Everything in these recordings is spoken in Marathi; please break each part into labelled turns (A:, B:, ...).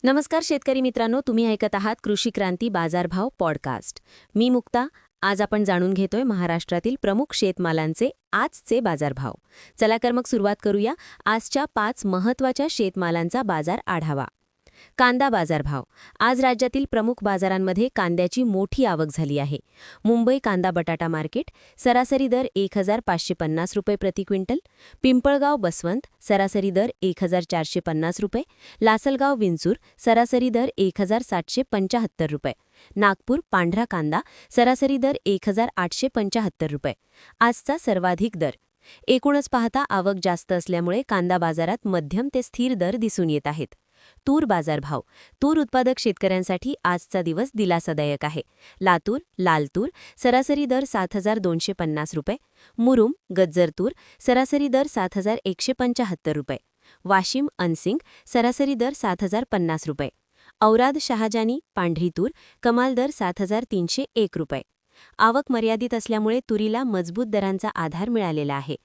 A: नमस्कार शेतकरी मित्रांनो, तुम्ही ऐकत आहात कृषी क्रांती बाजारभाव पॉडकास्ट. मी मुक्ता. आज आपण जाणून घेतोय महाराष्ट्रातील प्रमुख शेतमालांचे आजचे बाजारभाव. चला तर मग सुरुवात करूया आजच्या 5 महत्त्वाच्या शेतमालांचा बाजार आढावा. कांदा बाजारभाव. आज राज्यातील प्रमुख बाजारांमध्ये कांद्याची मोठी आवक झाली आहे. मुंबई कांदा बटाटा मार्केट सरासरी दर 1550 रुपये प्रति क्विंटल, पिंपळगाव बसवंत सरासरी दर 1450 रुपये, लासलगाव विंचूर सरासरी दर 1775 रुपये, नागपूर पांढरा कांदा सरासरी दर 1875 रुपये. आजचा सर्वाधिक दर. एकूणच पाहता आवक जास्त असल्यामुळे कांदा बाजारात मध्यम ते स्थिर दर दिसून येत आहेत. तूर बाजारभाव. तूर उत्पादक शेतकऱ्यांसाठी आजचा दिवस दिलासादायक आहे. लातूर लाल तूर सरासरी दर 7250 रुपये, मुरुम गज्जर तूर सरासरी दर 7175 रुपये, वाशिम अनसिंग सरासरी दर 7050 रुपये, औराद शहाजानी पांढरी तूर कमाल दर 7301 रुपये. आवक मर्यादित असल्यामुळे तुरीला मजबूत दरांचा आधार मिळालेला आहे.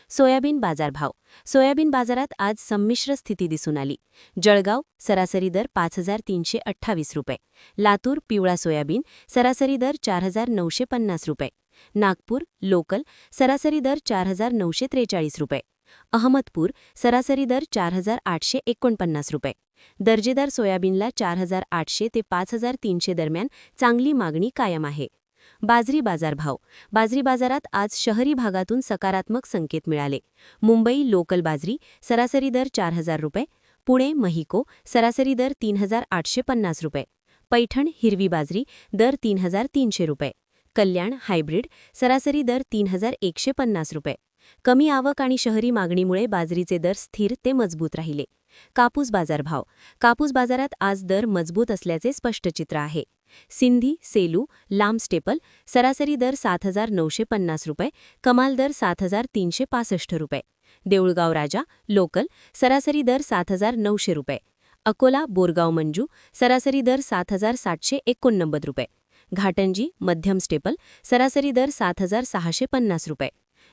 A: सोयाबीन बाजारभाव. सोयाबीन बाजारात आज संमिश्र स्थिती दिसून आली. जळगाव सरासरी दर 5328 रुपये, लातूर पिवळा सोयाबीन सरासरी दर 4950 रुपये, नागपूर लोकल सरासरी दर 4943 रुपये, अहमदपूर सरासरी दर 4849 रुपये. दर्जेदार सोयाबीनला 4800 ते 5300 दरम्यान चांगली मागणी कायम आहे. बाजरी बाजारभाव. बाजरी बाजारात आज शहरी भागातून सकारात्मक संकेत मिळाले. मुंबई लोकल बाजरी सरासरी दर 4000 रुपये, पुणे महिको सरासरी दर 3850 रुपये, पैठण हिरवी बाजरी दर 3300 रुपये, कल्याण हायब्रिड सरासरी दर 3150 रुपये. कमी आवक आणि शहरी मागणीमुळे बाजरीचे दर स्थिर ते मजबूत राहिले. कापूस बाजारभाव. कापूस बाजारात आज दर मजबूत असल्याचे स्पष्ट चित्र आहे. सिंधी सेलू लांब स्टेपल सरासरी दर 7950 रुपये, कमाल दर 7365 रुपये, देऊळगाव राजा लोकल सरासरी दर 7900 रुपये, अकोला बोरगाव मंजू सरासरी दर 7789 रुपये, घाटंजी मध्यम स्टेपल सरासरी दर 7650 रुपये.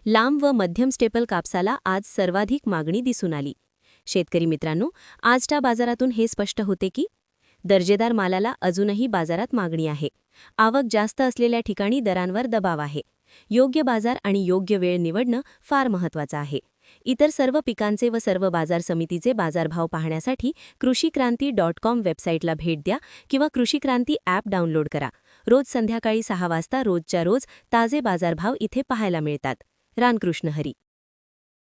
A: लांब व मध्यम स्टेपल कापसाला आज सर्वाधिक मागणी दिसून आली. शेतकरी मित्रांनो, आजच्या बाजारातून हे स्पष्ट होते की दर्जेदार मालाला अजूनही बाजारात मागणी आहे. आवक जास्त असलेल्या ठिकाणी दरांवर दबाव आहे. योग्य बाजार आणि योग्य वेळ निवडणं फार महत्त्वाचं आहे. इतर सर्व पिकांचे व सर्व बाजार समितीचे बाजारभाव पाहण्यासाठी कृषीक्रांती.com वेबसाईटला भेट द्या किंवा कृषीक्रांती ॲप डाउनलोड करा. रोज संध्याकाळी 6 वाजता रोजच्या रोज ताजे बाजारभाव इथे पाहायला मिळतात. रामकृष्ण हरी.